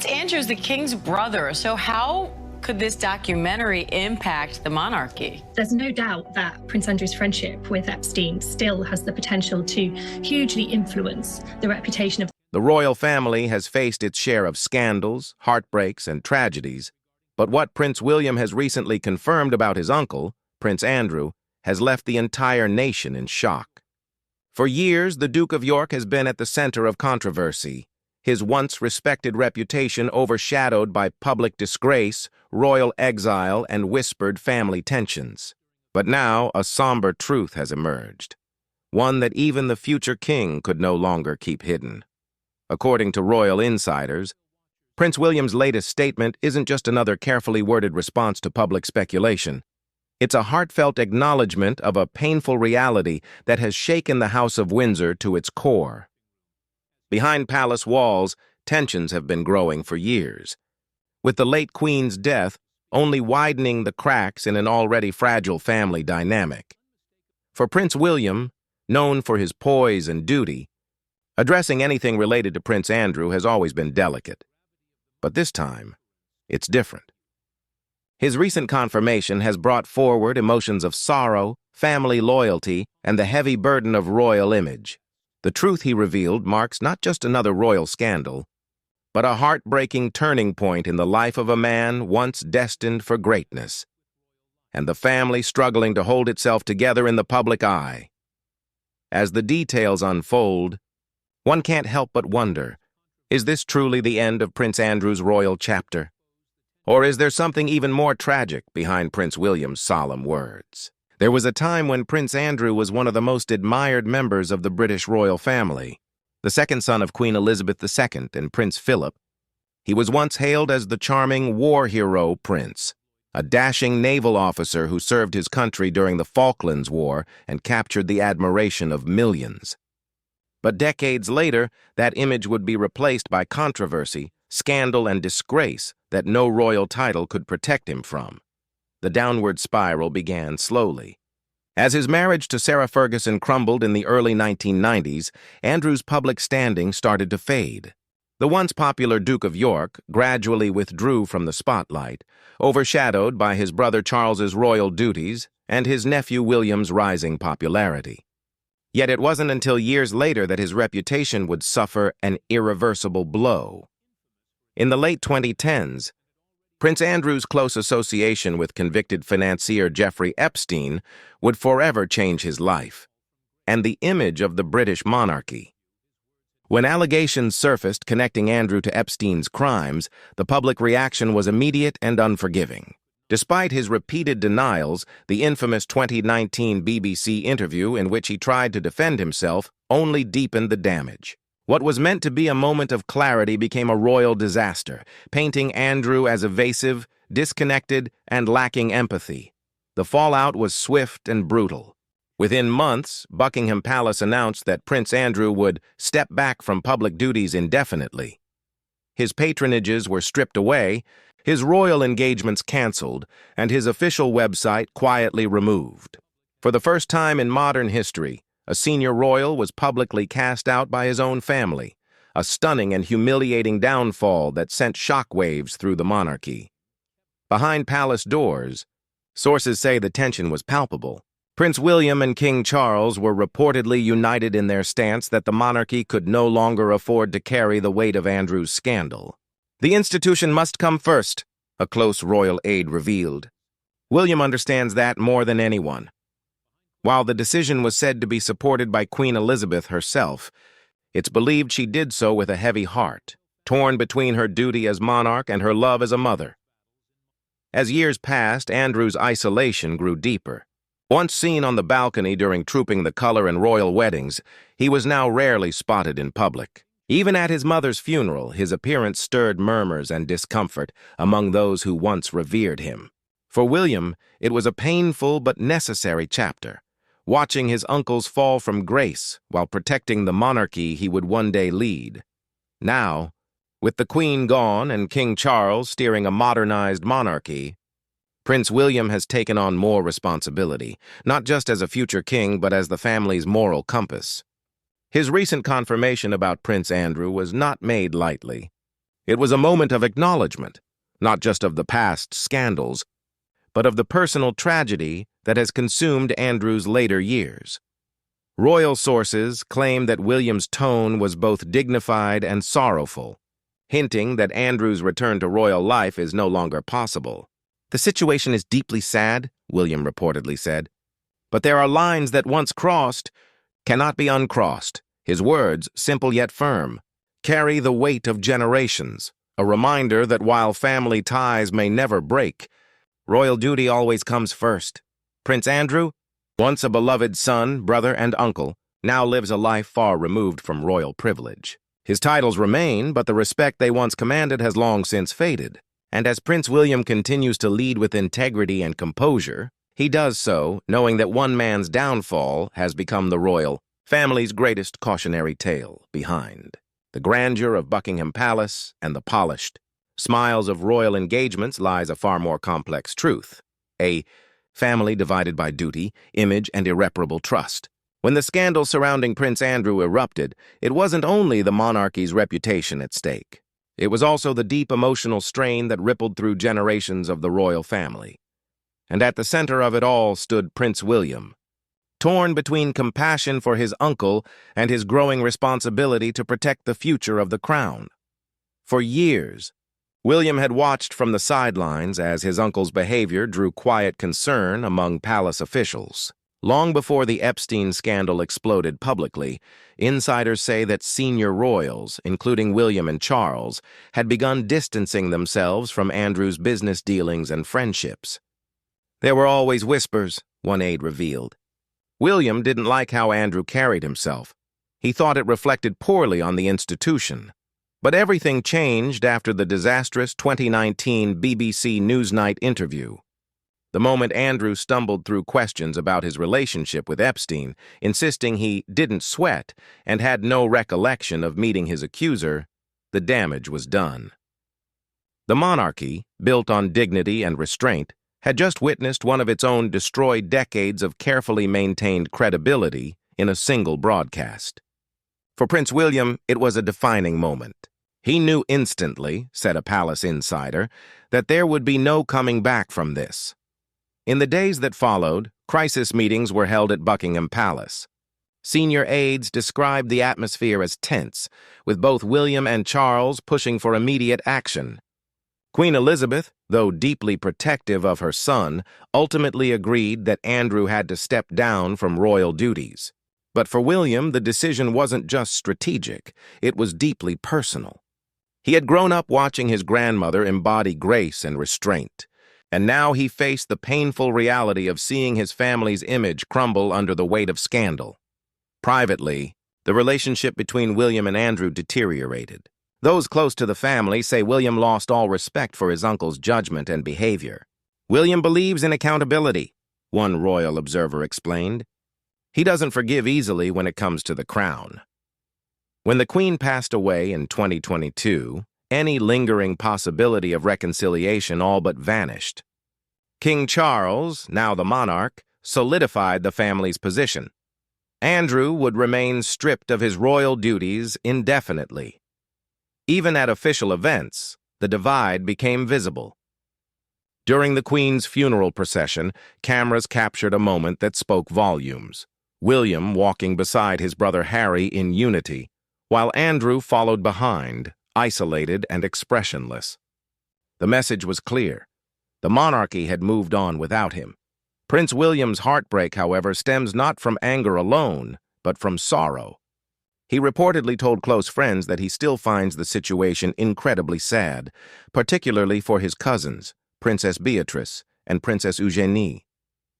Prince Andrew's the king's brother, so how could this documentary impact the monarchy? There's no doubt that Prince Andrew's friendship with Epstein still has the potential to hugely influence the reputation of The royal family has faced its share of scandals, heartbreaks, and tragedies, but what Prince William has recently confirmed about his uncle, Prince Andrew, has left the entire nation in shock. For years, the Duke of York has been at the center of controversy, his once respected reputation overshadowed by public disgrace, royal exile, and whispered family tensions. But now a somber truth has emerged, one that even the future king could no longer keep hidden. According to royal insiders, Prince William's latest statement isn't just another carefully worded response to public speculation. It's a heartfelt acknowledgement of a painful reality that has shaken the House of Windsor to its core. Behind palace walls, tensions have been growing for years, with the late Queen's death only widening the cracks in an already fragile family dynamic. For Prince William, known for his poise and duty, addressing anything related to Prince Andrew has always been delicate. But this time, it's different. His recent confirmation has brought forward emotions of sorrow, family loyalty, and the heavy burden of royal image. The truth he revealed marks not just another royal scandal, but a heartbreaking turning point in the life of a man once destined for greatness, and the family struggling to hold itself together in the public eye. As the details unfold, one can't help but wonder, is this truly the end of Prince Andrew's royal chapter? Or is there something even more tragic behind Prince William's solemn words? There was a time when Prince Andrew was one of the most admired members of the British royal family. The second son of Queen Elizabeth II and Prince Philip, he was once hailed as the charming war hero prince, a dashing naval officer who served his country during the Falklands War and captured the admiration of millions. But decades later, that image would be replaced by controversy, scandal, and disgrace that no royal title could protect him from. The downward spiral began slowly. As his marriage to Sarah Ferguson crumbled in the early 1990s, Andrew's public standing started to fade. The once popular Duke of York gradually withdrew from the spotlight, overshadowed by his brother Charles's royal duties and his nephew William's rising popularity. Yet it wasn't until years later that his reputation would suffer an irreversible blow. In the late 2010s, Prince Andrew's close association with convicted financier Jeffrey Epstein would forever change his life and the image of the British monarchy. When allegations surfaced connecting Andrew to Epstein's crimes, the public reaction was immediate and unforgiving. Despite his repeated denials, the infamous 2019 BBC interview in which he tried to defend himself only deepened the damage. What was meant to be a moment of clarity became a royal disaster, painting Andrew as evasive, disconnected, and lacking empathy. The fallout was swift and brutal. Within months, Buckingham Palace announced that Prince Andrew would step back from public duties indefinitely. His patronages were stripped away, his royal engagements canceled, and his official website quietly removed. For the first time in modern history, a senior royal was publicly cast out by his own family, a stunning and humiliating downfall that sent shockwaves through the monarchy. Behind palace doors, sources say the tension was palpable. Prince William and King Charles were reportedly united in their stance that the monarchy could no longer afford to carry the weight of Andrew's scandal. "The institution must come first," a close royal aide revealed. William understands that more than anyone. While the decision was said to be supported by Queen Elizabeth herself, it's believed she did so with a heavy heart, torn between her duty as monarch and her love as a mother. As years passed, Andrew's isolation grew deeper. Once seen on the balcony during Trooping the Colour and royal weddings, he was now rarely spotted in public. Even at his mother's funeral, his appearance stirred murmurs and discomfort among those who once revered him. For William, it was a painful but necessary chapter, watching his uncles fall from grace while protecting the monarchy he would one day lead. Now, with the Queen gone and King Charles steering a modernized monarchy, Prince William has taken on more responsibility, not just as a future king, but as the family's moral compass. His recent confirmation about Prince Andrew was not made lightly. It was a moment of acknowledgement, not just of the past scandals, but of the personal tragedy that has consumed Andrew's later years. Royal sources claim that William's tone was both dignified and sorrowful, hinting that Andrew's return to royal life is no longer possible. "The situation is deeply sad," William reportedly said, "but there are lines that once crossed cannot be uncrossed." His words, simple yet firm, carry the weight of generations, a reminder that while family ties may never break, royal duty always comes first. Prince Andrew, once a beloved son, brother, and uncle, now lives a life far removed from royal privilege. His titles remain, but the respect they once commanded has long since faded. And as Prince William continues to lead with integrity and composure, he does so knowing that one man's downfall has become the royal family's greatest cautionary tale behind. The grandeur of Buckingham Palace and the polished smiles of royal engagements lies a far more complex truth. A family divided by duty, image, and irreparable trust. When the scandal surrounding Prince Andrew erupted, it wasn't only the monarchy's reputation at stake. It was also the deep emotional strain that rippled through generations of the royal family. And at the center of it all stood Prince William, torn between compassion for his uncle and his growing responsibility to protect the future of the crown. For years, William had watched from the sidelines as his uncle's behavior drew quiet concern among palace officials. Long before the Epstein scandal exploded publicly, insiders say that senior royals, including William and Charles, had begun distancing themselves from Andrew's business dealings and friendships. There were always whispers, one aide revealed. William didn't like how Andrew carried himself. He thought it reflected poorly on the institution. But everything changed after the disastrous 2019 BBC Newsnight interview. The moment Andrew stumbled through questions about his relationship with Epstein, insisting he didn't sweat and had no recollection of meeting his accuser, the damage was done. The monarchy, built on dignity and restraint, had just witnessed one of its own destroy decades of carefully maintained credibility in a single broadcast. For Prince William, it was a defining moment. He knew instantly, said a palace insider, that there would be no coming back from this. In the days that followed, crisis meetings were held at Buckingham Palace. Senior aides described the atmosphere as tense, with both William and Charles pushing for immediate action. Queen Elizabeth, though deeply protective of her son, ultimately agreed that Andrew had to step down from royal duties. But for William, the decision wasn't just strategic, it was deeply personal. He had grown up watching his grandmother embody grace and restraint, and now he faced the painful reality of seeing his family's image crumble under the weight of scandal. Privately, the relationship between William and Andrew deteriorated. Those close to the family say William lost all respect for his uncle's judgment and behavior. "William believes in accountability," one royal observer explained. "He doesn't forgive easily when it comes to the crown." When the Queen passed away in 2022, any lingering possibility of reconciliation all but vanished. King Charles, now the monarch, solidified the family's position. Andrew would remain stripped of his royal duties indefinitely. Even at official events, the divide became visible. During the Queen's funeral procession, cameras captured a moment that spoke volumes. William walking beside his brother Harry in unity, while Andrew followed behind, isolated and expressionless. The message was clear. The monarchy had moved on without him. Prince William's heartbreak, however, stems not from anger alone, but from sorrow. He reportedly told close friends that he still finds the situation incredibly sad, particularly for his cousins, Princess Beatrice and Princess Eugenie.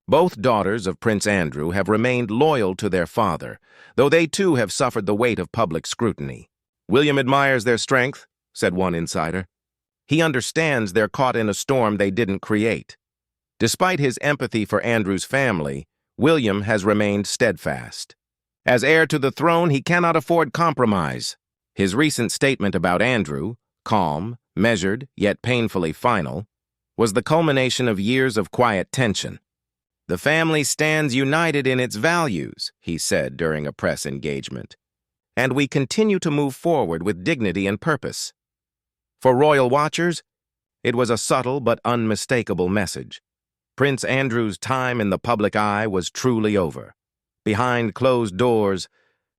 Both daughters of Prince Andrew have remained loyal to their father, though they too have suffered the weight of public scrutiny. "William admires their strength," said one insider. "He understands they're caught in a storm they didn't create." Despite his empathy for Andrew's family, William has remained steadfast. As heir to the throne, he cannot afford compromise. His recent statement about Andrew, calm, measured, yet painfully final, was the culmination of years of quiet tension. "The family stands united in its values," he said during a press engagement, "and we continue to move forward with dignity and purpose." For royal watchers, it was a subtle but unmistakable message. Prince Andrew's time in the public eye was truly over. Behind closed doors,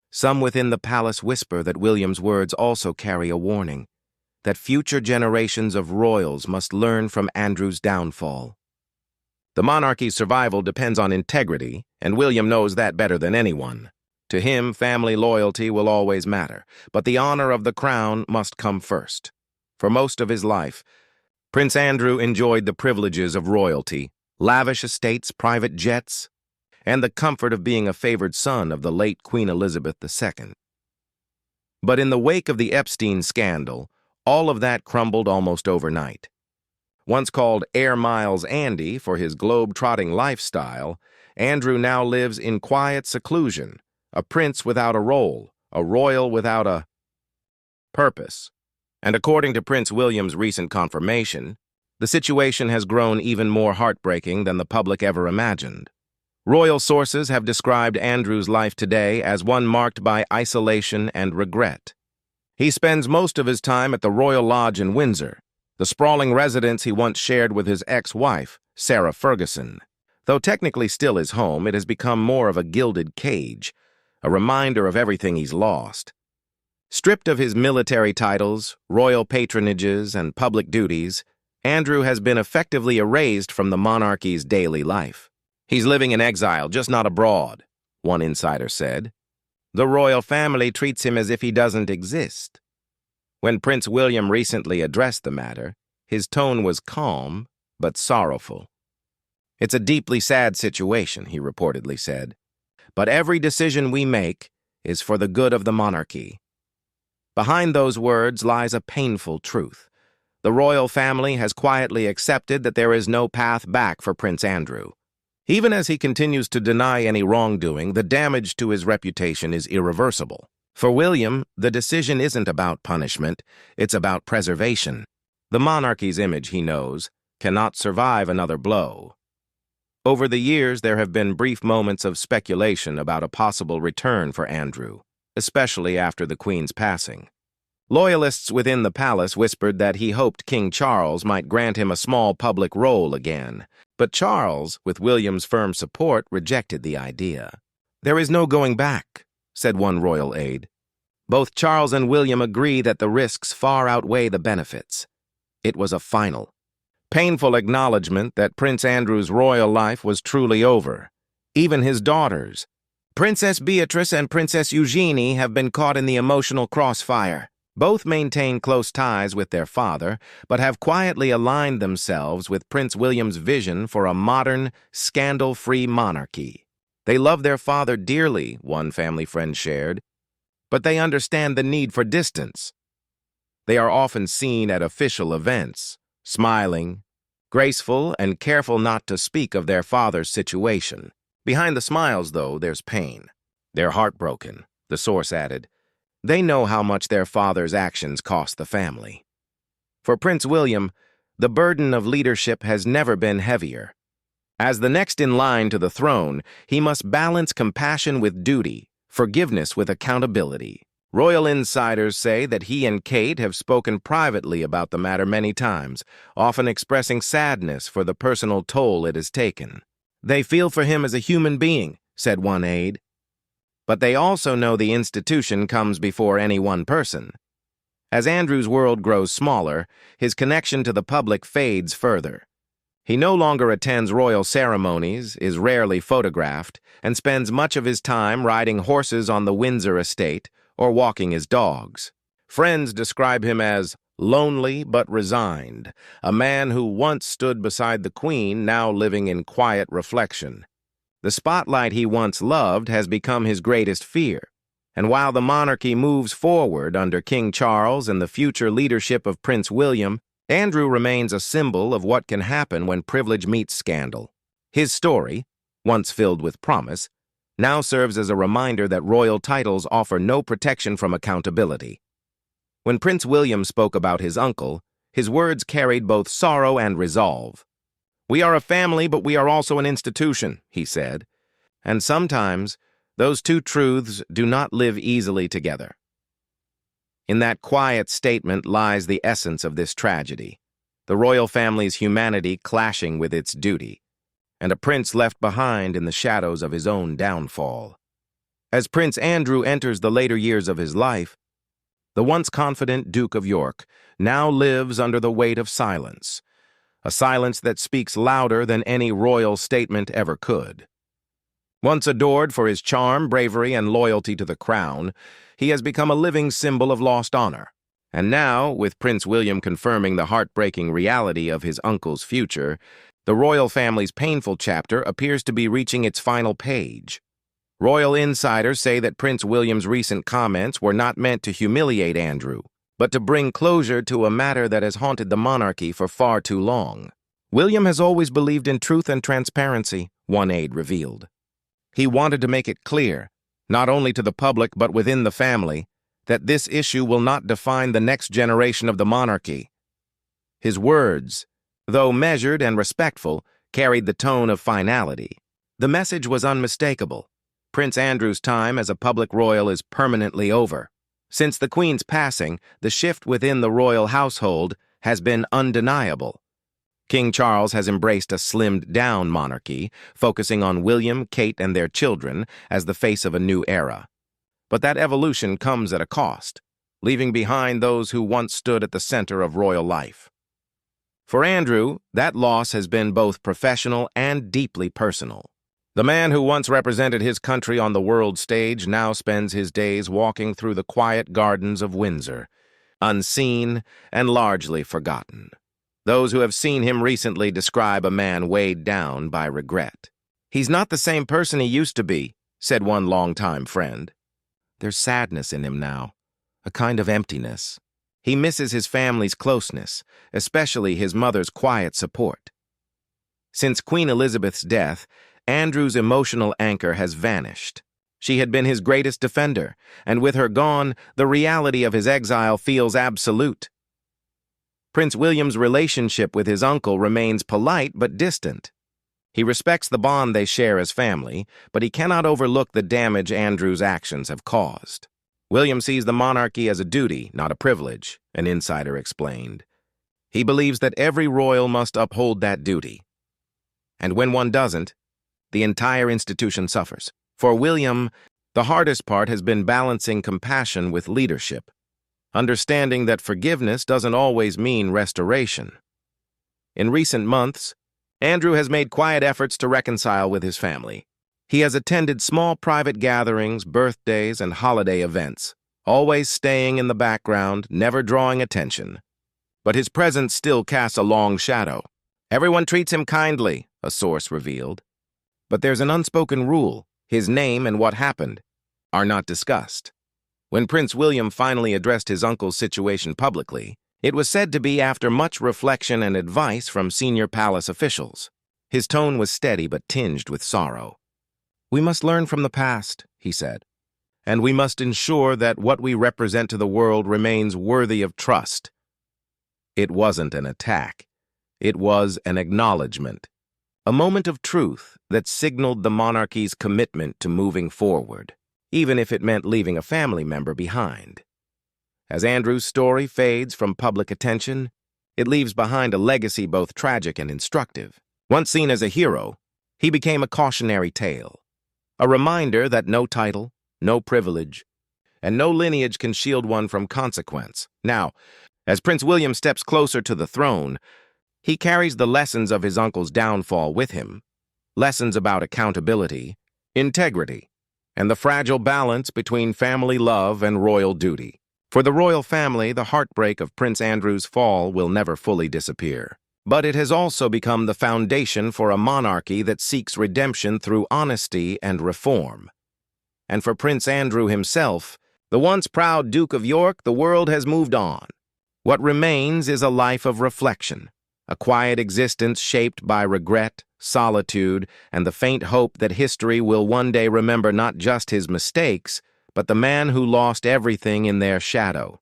some within the palace whisper that William's words also carry a warning, that future generations of royals must learn from Andrew's downfall. The monarchy's survival depends on integrity, and William knows that better than anyone. To him, family loyalty will always matter, but the honor of the crown must come first. For most of his life, Prince Andrew enjoyed the privileges of royalty, lavish estates, private jets, and the comfort of being a favored son of the late Queen Elizabeth II. But in the wake of the Epstein scandal, all of that crumbled almost overnight. Once called Air Miles Andy for his globe-trotting lifestyle, Andrew now lives in quiet seclusion, a prince without a role, a royal without a purpose. And according to Prince William's recent confirmation, the situation has grown even more heartbreaking than the public ever imagined. Royal sources have described Andrew's life today as one marked by isolation and regret. He spends most of his time at the Royal Lodge in Windsor, the sprawling residence he once shared with his ex-wife, Sarah Ferguson. Though technically still his home, it has become more of a gilded cage, a reminder of everything he's lost. Stripped of his military titles, royal patronages, and public duties, Andrew has been effectively erased from the monarchy's daily life. He's living in exile, just not abroad, one insider said. The royal family treats him as if he doesn't exist. When Prince William recently addressed the matter, his tone was calm but sorrowful. It's a deeply sad situation, he reportedly said, but every decision we make is for the good of the monarchy. Behind those words lies a painful truth. The royal family has quietly accepted that there is no path back for Prince Andrew. Even as he continues to deny any wrongdoing, the damage to his reputation is irreversible. For William, the decision isn't about punishment, it's about preservation. The monarchy's image, he knows, cannot survive another blow. Over the years, there have been brief moments of speculation about a possible return for Andrew, especially after the Queen's passing. Loyalists within the palace whispered that he hoped King Charles might grant him a small public role again, but Charles, with William's firm support, rejected the idea. "There is no going back," said one royal aide. Both Charles and William agree that the risks far outweigh the benefits. It was a final, painful acknowledgement that Prince Andrew's royal life was truly over. Even his daughters, Princess Beatrice and Princess Eugenie, have been caught in the emotional crossfire. Both maintain close ties with their father, but have quietly aligned themselves with Prince William's vision for a modern, scandal-free monarchy. They love their father dearly, one family friend shared, but they understand the need for distance. They are often seen at official events, smiling, graceful, and careful not to speak of their father's situation. Behind the smiles, though, there's pain. They're heartbroken, the source added. They know how much their father's actions cost the family. For Prince William, the burden of leadership has never been heavier. As the next in line to the throne, he must balance compassion with duty, forgiveness with accountability. Royal insiders say that he and Kate have spoken privately about the matter many times, often expressing sadness for the personal toll it has taken. They feel for him as a human being, said one aide. But they also know the institution comes before any one person. As Andrew's world grows smaller, his connection to the public fades further. He no longer attends royal ceremonies, is rarely photographed, and spends much of his time riding horses on the Windsor estate or walking his dogs. Friends describe him as lonely but resigned, a man who once stood beside the Queen, now living in quiet reflection. The spotlight he once loved has become his greatest fear, and while the monarchy moves forward under King Charles and the future leadership of Prince William, Andrew remains a symbol of what can happen when privilege meets scandal. His story, once filled with promise, now serves as a reminder that royal titles offer no protection from accountability. When Prince William spoke about his uncle, his words carried both sorrow and resolve. "We are a family, but we are also an institution," he said, and sometimes those two truths do not live easily together. In that quiet statement lies the essence of this tragedy, the royal family's humanity clashing with its duty, and a prince left behind in the shadows of his own downfall. As Prince Andrew enters the later years of his life, the once confident Duke of York now lives under the weight of silence, a silence that speaks louder than any royal statement ever could. Once adored for his charm, bravery, and loyalty to the crown, he has become a living symbol of lost honor. And now, with Prince William confirming the heartbreaking reality of his uncle's future, the royal family's painful chapter appears to be reaching its final page. Royal insiders say that Prince William's recent comments were not meant to humiliate Andrew, but to bring closure to a matter that has haunted the monarchy for far too long. William has always believed in truth and transparency, one aide revealed. He wanted to make it clear, not only to the public but within the family, that this issue will not define the next generation of the monarchy. His words, though measured and respectful, carried the tone of finality. The message was unmistakable. Prince Andrew's time as a public royal is permanently over. Since the Queen's passing, the shift within the royal household has been undeniable. King Charles has embraced a slimmed-down monarchy, focusing on William, Kate, and their children as the face of a new era. But that evolution comes at a cost, leaving behind those who once stood at the center of royal life. For Andrew, that loss has been both professional and deeply personal. The man who once represented his country on the world stage now spends his days walking through the quiet gardens of Windsor, unseen and largely forgotten. Those who have seen him recently describe a man weighed down by regret. "He's not the same person he used to be," said one longtime friend. "There's sadness in him now, a kind of emptiness. He misses his family's closeness, especially his mother's quiet support." Since Queen Elizabeth's death, Andrew's emotional anchor has vanished. She had been his greatest defender, and with her gone, the reality of his exile feels absolute. Prince William's relationship with his uncle remains polite but distant. He respects the bond they share as family, but he cannot overlook the damage Andrew's actions have caused. William sees the monarchy as a duty, not a privilege, an insider explained. He believes that every royal must uphold that duty. And when one doesn't, the entire institution suffers. For William, the hardest part has been balancing compassion with leadership, understanding that forgiveness doesn't always mean restoration. In recent months, Andrew has made quiet efforts to reconcile with his family. He has attended small private gatherings, birthdays, and holiday events, always staying in the background, never drawing attention. But his presence still casts a long shadow. "Everyone treats him kindly," a source revealed. But there's an unspoken rule: his name and what happened are not discussed. When Prince William finally addressed his uncle's situation publicly, it was said to be after much reflection and advice from senior palace officials. His tone was steady but tinged with sorrow. "We must learn from the past," he said, "and we must ensure that what we represent to the world remains worthy of trust." It wasn't an attack. It was an acknowledgement. A moment of truth that signaled the monarchy's commitment to moving forward, even if it meant leaving a family member behind. As Andrew's story fades from public attention, it leaves behind a legacy both tragic and instructive. Once seen as a hero, he became a cautionary tale, a reminder that no title, no privilege, and no lineage can shield one from consequence. Now, as Prince William steps closer to the throne, he carries the lessons of his uncle's downfall with him, lessons about accountability, integrity, and the fragile balance between family love and royal duty. For the royal family, the heartbreak of Prince Andrew's fall will never fully disappear. But it has also become the foundation for a monarchy that seeks redemption through honesty and reform. And for Prince Andrew himself, the once proud Duke of York, the world has moved on. What remains is a life of reflection, a quiet existence shaped by regret, solitude, and the faint hope that history will one day remember not just his mistakes, but the man who lost everything in their shadow.